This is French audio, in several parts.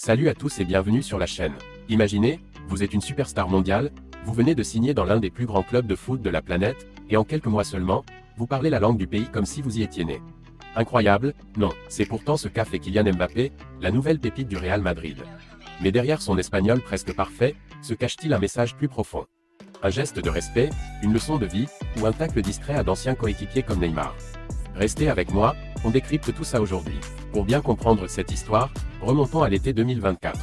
Salut à tous et bienvenue sur la chaîne. Imaginez, vous êtes une superstar mondiale, vous venez de signer dans l'un des plus grands clubs de foot de la planète, et en quelques mois seulement, vous parlez la langue du pays comme si vous y étiez né. Incroyable? Non, c'est pourtant ce qu'a fait Kylian Mbappé, la nouvelle pépite du Real Madrid. Mais derrière son espagnol presque parfait, se cache-t-il un message plus profond? Un geste de respect, une leçon de vie, ou un tacle discret à d'anciens coéquipiers comme Neymar? Restez avec moi, on décrypte tout ça aujourd'hui. Pour bien comprendre cette histoire, remontons à l'été 2024.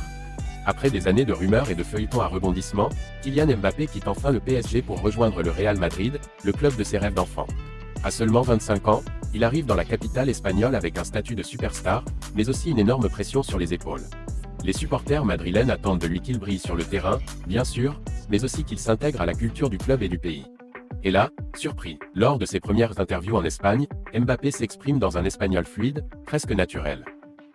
Après des années de rumeurs et de feuilletons à rebondissements, Kylian Mbappé quitte enfin le PSG pour rejoindre le Real Madrid, le club de ses rêves d'enfant. À seulement 25 ans, il arrive dans la capitale espagnole avec un statut de superstar, mais aussi une énorme pression sur les épaules. Les supporters madrilènes attendent de lui qu'il brille sur le terrain, bien sûr, mais aussi qu'il s'intègre à la culture du club et du pays. Et là, surpris, lors de ses premières interviews en Espagne, Mbappé s'exprime dans un espagnol fluide, presque naturel.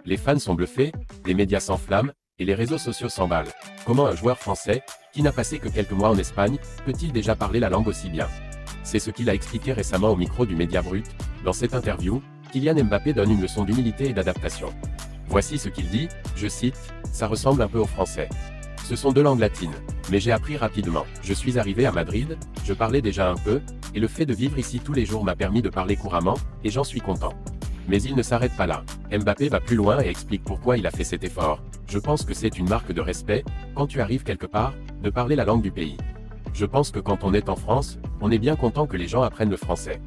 Les fans sont bluffés, les médias s'enflamment, et les réseaux sociaux s'emballent. Comment un joueur français, qui n'a passé que quelques mois en Espagne, peut-il déjà parler la langue aussi bien? C'est ce qu'il a expliqué récemment au micro du Média Brut. Dans cette interview, Kylian Mbappé donne une leçon d'humilité et d'adaptation. Voici ce qu'il dit, je cite, « Ça ressemble un peu au français. Ce sont deux langues latines, mais j'ai appris rapidement. Je suis arrivé à Madrid, je parlais déjà un peu, et le fait de vivre ici tous les jours m'a permis de parler couramment, et j'en suis content. » Mais il ne s'arrête pas là. Mbappé va plus loin et explique pourquoi il a fait cet effort. Je pense que c'est une marque de respect, quand tu arrives quelque part, de parler la langue du pays. Je pense que quand on est en France, on est bien content que les gens apprennent le français.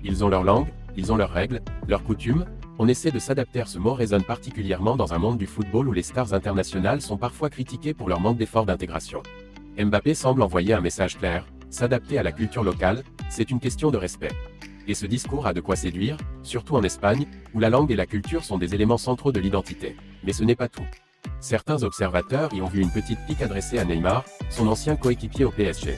Ils ont leur langue, ils ont leurs règles, leurs coutumes, on essaie de s'adapter. Ce mot résonne particulièrement dans un monde du football où les stars internationales sont parfois critiquées pour leur manque d'effort d'intégration. Mbappé semble envoyer un message clair, s'adapter à la culture locale, c'est une question de respect. Et ce discours a de quoi séduire, surtout en Espagne, où la langue et la culture sont des éléments centraux de l'identité. Mais ce n'est pas tout. Certains observateurs y ont vu une petite pique adressée à Neymar, son ancien coéquipier au PSG.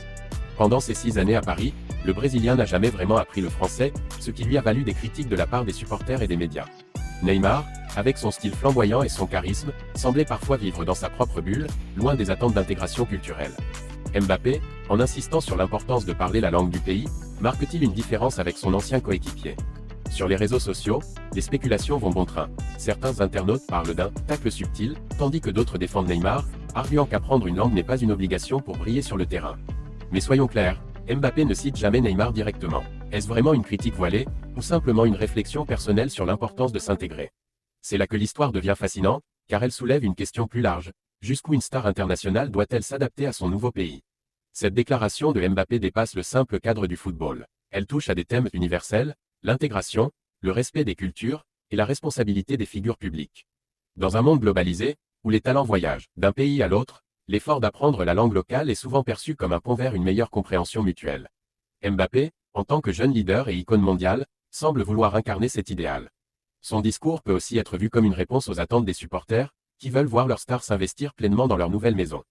Pendant ses 6 années à Paris, le Brésilien n'a jamais vraiment appris le français, ce qui lui a valu des critiques de la part des supporters et des médias. Neymar, avec son style flamboyant et son charisme, semblait parfois vivre dans sa propre bulle, loin des attentes d'intégration culturelle. Mbappé, en insistant sur l'importance de parler la langue du pays, marque-t-il une différence avec son ancien coéquipier? Sur les réseaux sociaux, les spéculations vont bon train. Certains internautes parlent d'un « tacle subtil », tandis que d'autres défendent Neymar, arguant qu'apprendre une langue n'est pas une obligation pour briller sur le terrain. Mais soyons clairs, Mbappé ne cite jamais Neymar directement. Est-ce vraiment une critique voilée, ou simplement une réflexion personnelle sur l'importance de s'intégrer? C'est là que l'histoire devient fascinante, car elle soulève une question plus large. Jusqu'où une star internationale doit-elle s'adapter à son nouveau pays? Cette déclaration de Mbappé dépasse le simple cadre du football. Elle touche à des thèmes universels, l'intégration, le respect des cultures, et la responsabilité des figures publiques. Dans un monde globalisé, où les talents voyagent d'un pays à l'autre, l'effort d'apprendre la langue locale est souvent perçu comme un pont vers une meilleure compréhension mutuelle. Mbappé, en tant que jeune leader et icône mondiale, semble vouloir incarner cet idéal. Son discours peut aussi être vu comme une réponse aux attentes des supporters, qui veulent voir leurs stars s'investir pleinement dans leur nouvelle maison.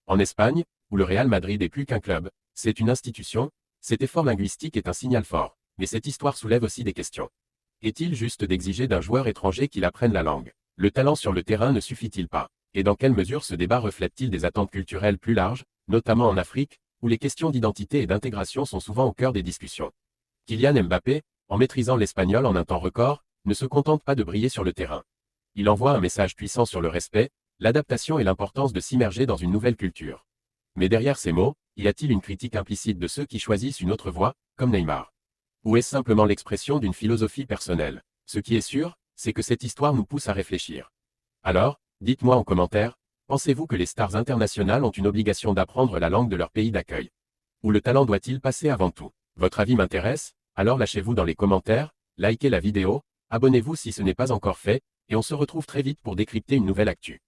En Espagne, où le Real Madrid est plus qu'un club, c'est une institution, cet effort linguistique est un signal fort, mais cette histoire soulève aussi des questions. Est-il juste d'exiger d'un joueur étranger qu'il apprenne la langue? Le talent sur le terrain ne suffit-il pas? Et dans quelle mesure ce débat reflète-t-il des attentes culturelles plus larges, notamment en Afrique, où les questions d'identité et d'intégration sont souvent au cœur des discussions? Kylian Mbappé, en maîtrisant l'espagnol en un temps record, ne se contente pas de briller sur le terrain. Il envoie un message puissant sur le respect, l'adaptation et l'importance de s'immerger dans une nouvelle culture. Mais derrière ces mots, y a-t-il une critique implicite de ceux qui choisissent une autre voie, comme Neymar? Ou est-ce simplement l'expression d'une philosophie personnelle? Ce qui est sûr, c'est que cette histoire nous pousse à réfléchir. Alors, dites-moi en commentaire, pensez-vous que les stars internationales ont une obligation d'apprendre la langue de leur pays d'accueil? Ou le talent doit-il passer avant tout? Votre avis m'intéresse, alors lâchez-vous dans les commentaires, likez la vidéo, abonnez-vous si ce n'est pas encore fait, et on se retrouve très vite pour décrypter une nouvelle actu.